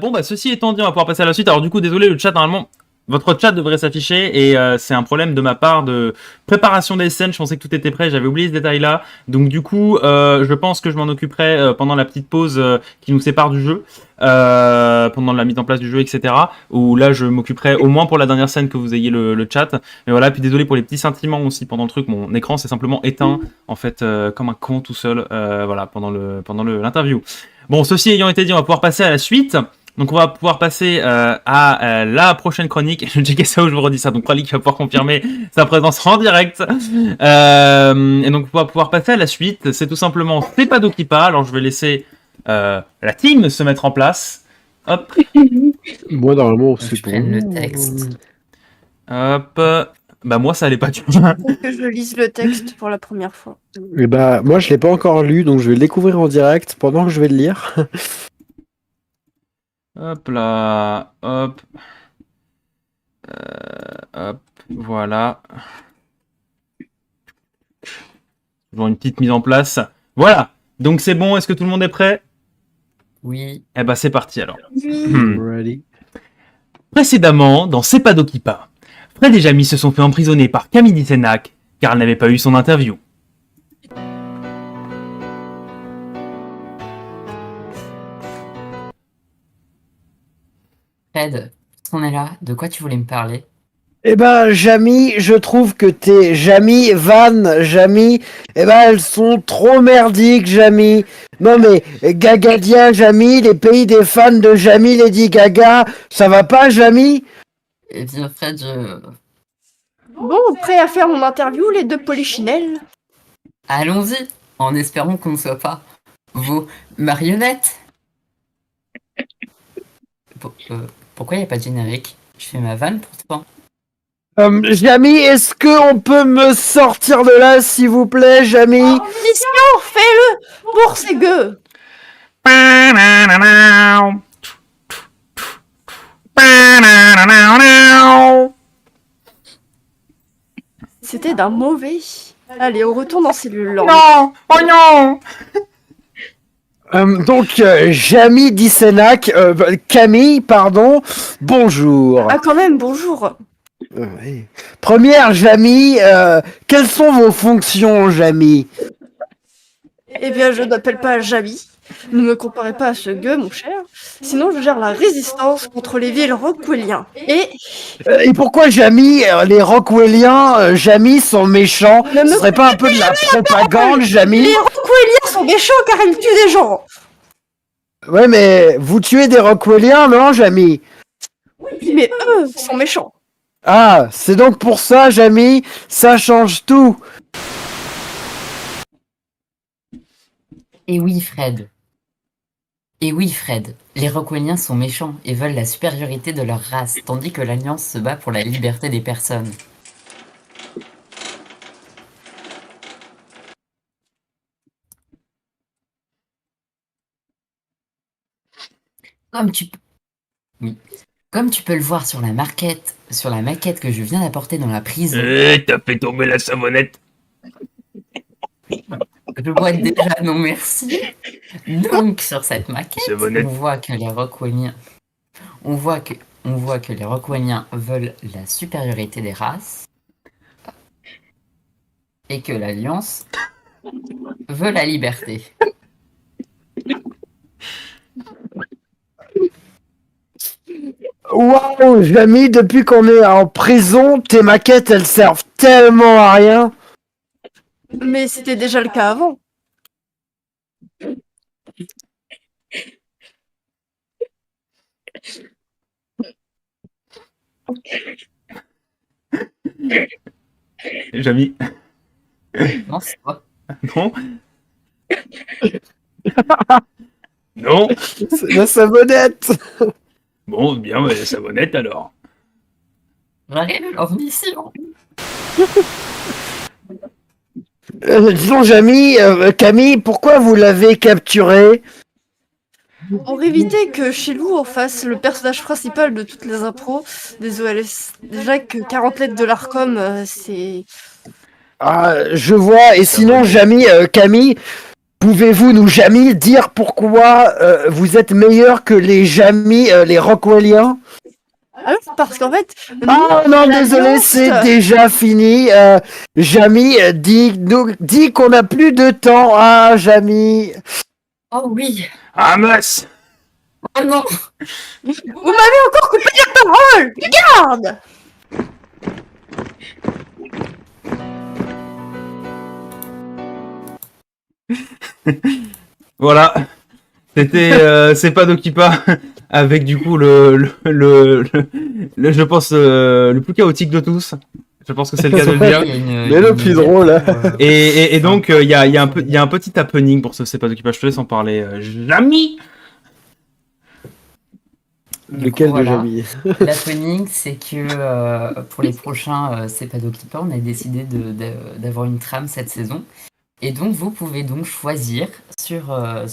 Bon, bah, ceci étant dit, on va pouvoir passer à la suite. Alors, du coup, désolé, le chat, normalement, votre chat devrait s'afficher et c'est un problème de ma part de préparation des scènes. Je pensais que tout était prêt, j'avais oublié ce détail-là. Donc, du coup, je pense que je m'en occuperai pendant la petite pause qui nous sépare du jeu, pendant la mise en place du jeu, etc. Où là, je m'occuperai au moins pour la dernière scène que vous ayez le chat. Mais voilà, puis désolé pour les petits sentiments aussi pendant le truc. Mon écran s'est simplement éteint, en fait, comme un con tout seul, voilà, pendant l'interview. Bon, ceci ayant été dit, on va pouvoir passer à la suite. Donc on va pouvoir passer à la prochaine chronique. Je checkais ça où je vous redis ça. Donc Kralik va pouvoir confirmer sa présence en direct. Et donc on va pouvoir passer à la suite. C'est tout simplement C'est pas d'eau qui parle. Alors je vais laisser la team se mettre en place. Hop. Moi, normalement, Je c'est pour prenne le texte. Hop. Bah moi ça allait pas du tout. Faut que je lise le texte pour la première fois. Et bah, moi, je l'ai pas encore lu, donc je vais le découvrir en direct pendant que je vais le lire. Hop là. Hop. Hop. Voilà. Toujours une petite mise en place. Voilà. Donc c'est bon. Est-ce que tout le monde est prêt? Oui. Eh ben c'est parti alors. Ready. Précédemment, dans C'est pas d'eau qui part, Fred et Jamie se sont fait emprisonner par Camille Dissenac car elle n'avait pas eu son interview. Fred, on est là. De quoi tu voulais me parler? Eh ben, Jamy, je trouve que tes Jamy, Van, Jamy, eh ben, elles sont trop merdiques, Jamy. Non mais, Gagadia, Jamy, les pays des fans de Jamy, Lady Gaga, ça va pas, Jamy? Eh bien, Fred, Bon, prêt à faire mon interview, les deux polichinelles? allons-y, en espérant qu'on ne soit pas vos marionnettes. Pourquoi il n'y a pas de générique? Je fais ma vanne pourtant. Jamy, est-ce que on peut me sortir de là, s'il vous plaît, Jamy? Mission, fais-le pour ces gueux. C'était d'un mauvais. Allez, on retourne en cellule. Non! Oh non! Donc, Jamy Dissenac, Camille, pardon, bonjour. Ah, quand même, bonjour. Oui. Première, Jamy, quelles sont vos fonctions, Jamy? Eh bien, je n'appelle pas Jamy. Ne me comparez pas à ce gueux, mon cher. Sinon, je gère la résistance contre les villes rockwelliens. Et pourquoi Jamy, les Rockwelliens, Jamy sont méchants? Ne me Ce serait pas un peu de la propagande, Jamy? Les rockwelliens sont méchants car ils tuent des gens. Ouais, mais vous tuez des Rockwelliens, non, Jamy? Mais eux sont méchants. Ah, c'est donc pour ça, Jamy, ça change tout. Et oui, Fred. Et oui, Fred, les Rockwelliens sont méchants et veulent la supériorité de leur race, tandis que l'Alliance se bat pour la liberté des personnes. Comme tu peux... Oui. Comme tu peux le voir sur la maquette que je viens d'apporter dans la prison, T'as fait tomber la savonnette. je vois déjà non merci. Donc sur cette maquette, Savonnette. on voit que les Rockwelliens, les Rockwelliens veulent la supériorité des races et que l'Alliance veut la liberté. Waouh, Jamy, depuis qu'on est en prison, tes maquettes, elles servent tellement à rien. Mais c'était déjà le cas avant. Jamie. Non, c'est pas. Non. Non. C'est la savonnette. Bon, bien, mais la savonnette alors. J'arrive leur mission. Disons, Jamy, Camille, pourquoi vous l'avez capturé? Pour éviter que Chelou en fasse le personnage principal de toutes les impros des OLS. Déjà que 40 lettres de l'ARCOM, c'est... Ah, je vois. Et sinon, Jamy, Camille, Pouvez-vous nous Jamy dire pourquoi vous êtes meilleurs que les Jamy, les Rockwelliens? Ah oui, parce qu'en fait, Ah non, l'Alliance- désolé, c'est déjà fini. Jamy dit qu'on n'a plus de temps. Ah, Jamy. Oh oui. Amos! Oh non. Vous m'avez encore coupé la parole. Regarde. Voilà. C'était C'est pas Dokipa avec du coup je pense le plus chaotique de tous. Je pense que c'est le cas de le dire. Mais le plus drôle, hein. Et donc il y a un petit happening pour ce C'est pas Dokipa. Je te laisse en parler. Jamy. Lequel de Jamy? L'happening, c'est que pour les prochains C'est pas Dokipa, on a décidé d'avoir une trame cette saison. Et donc, vous pouvez donc choisir sur un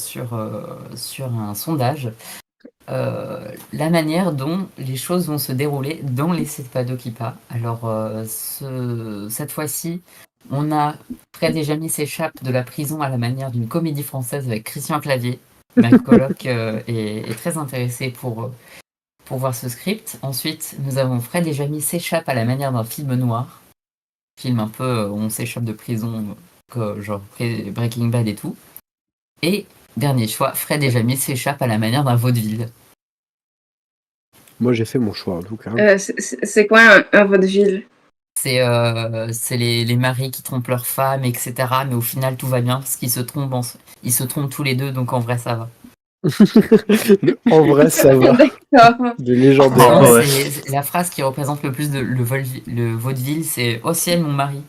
sondage la manière dont les choses vont se dérouler dans les C'est pas Dokipa. Alors, cette fois-ci, on a Fred et Jamy s'échappent de la prison à la manière d'une comédie française avec Christian Clavier. Ma coloc est très intéressée pour voir ce script. Ensuite, nous avons Fred et Jamy s'échappent à la manière d'un film noir. Film un peu où on s'échappe de prison, genre Breaking Bad et tout. Et dernier choix, Fred et Jamy s'échappent à la manière d'un vaudeville. Moi, j'ai fait mon choix, en tout cas. C'est quoi un vaudeville? C'est les maris qui trompent leurs femmes, etc. Mais au final, tout va bien parce qu'ils se trompent, ils se trompent tous les deux, donc en vrai, ça va. En vrai, ça va. D'accord. De légendaire. Ah, ouais. C'est la phrase qui représente le plus le vaudeville, c'est « Oh ciel, mon mari ».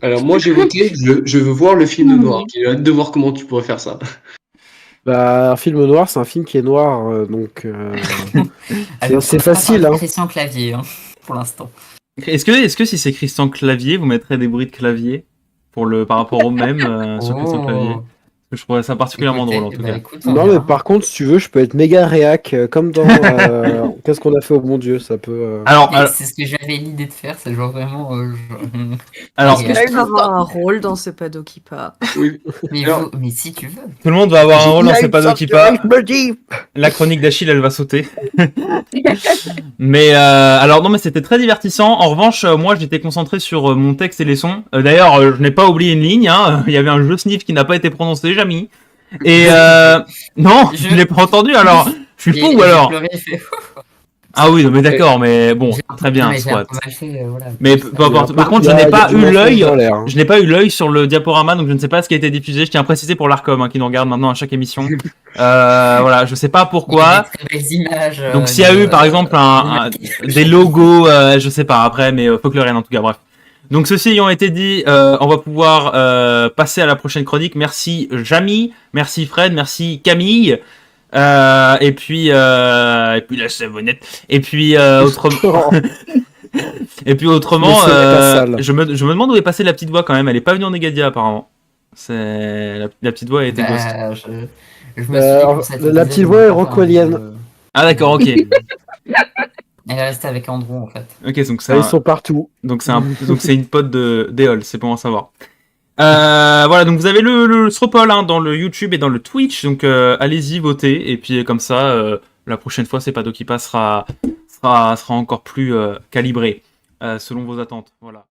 Alors moi j'ai voté, je veux voir le film noir. J'ai hâte de voir comment tu pourrais faire ça. Bah, un film noir, c'est un film qui est noir, donc Alors, c'est on va facile, parler de hein. Christian Clavier, hein, pour l'instant. Est-ce que si c'est Christian Clavier, vous mettrez des bruits de clavier par rapport au même sur Christian Clavier? Je trouvais ça particulièrement drôle en tout cas. Écoute, on Non, mais verra. par contre, si tu veux, je peux être méga réac, comme dans Qu'est-ce qu'on a fait au bon Dieu, ça peut. Alors, Et c'est ce que j'avais l'idée de faire, c'est genre vraiment... alors, Et, Il a eu avoir un rôle dans C'est pas Dokipa. Oui. Alors- mais si tu veux. tout le monde va avoir un rôle dans J'ai C'est pas une Dokipa. sorte de Buddy. La chronique d'Achille, elle va sauter. Mais alors non, mais c'était très divertissant. En revanche, moi, j'étais concentré sur mon texte et les sons. D'ailleurs, je n'ai pas oublié une ligne. Hein. Il y avait un jeu sniff qui n'a pas été prononcé, Jamy. Et non, je l'ai pas entendu. Alors, je suis fou ou alors? Ah oui, non, mais d'accord, mais bon, très bien, soit. Mais peu importe. Par contre, je n'ai pas eu l'œil. Je n'ai pas eu l'œil sur le diaporama, donc je ne sais pas ce qui a été diffusé. Je tiens à préciser pour l'Arcom, hein, qui nous regarde maintenant à chaque émission. Voilà, je sais pas pourquoi. Donc s'il y a eu par exemple des logos, je sais pas après, mais folklorienne en tout cas, bref. Donc ceci ayant été dit, on va pouvoir passer à la prochaine chronique. Merci Jamy, merci Fred, merci Camille. Et puis la savonnette. Et puis autrement. Et puis autrement, je me demande où est passée la petite voix quand même. Elle est pas venue en Negadia apparemment. La petite voix a été ghost. La petite voix est rockwellienne. Ah d'accord, ok. Elle est restée avec Andrew en fait. Ok, donc Ils sont partout. Donc c'est une pote d'Eol, c'est bon à savoir. Voilà, donc vous avez le Stropole hein, dans le YouTube et dans le Twitch, donc allez-y, votez, et puis comme ça, la prochaine fois, C'est pas Dokipa sera encore plus calibré, selon vos attentes, voilà.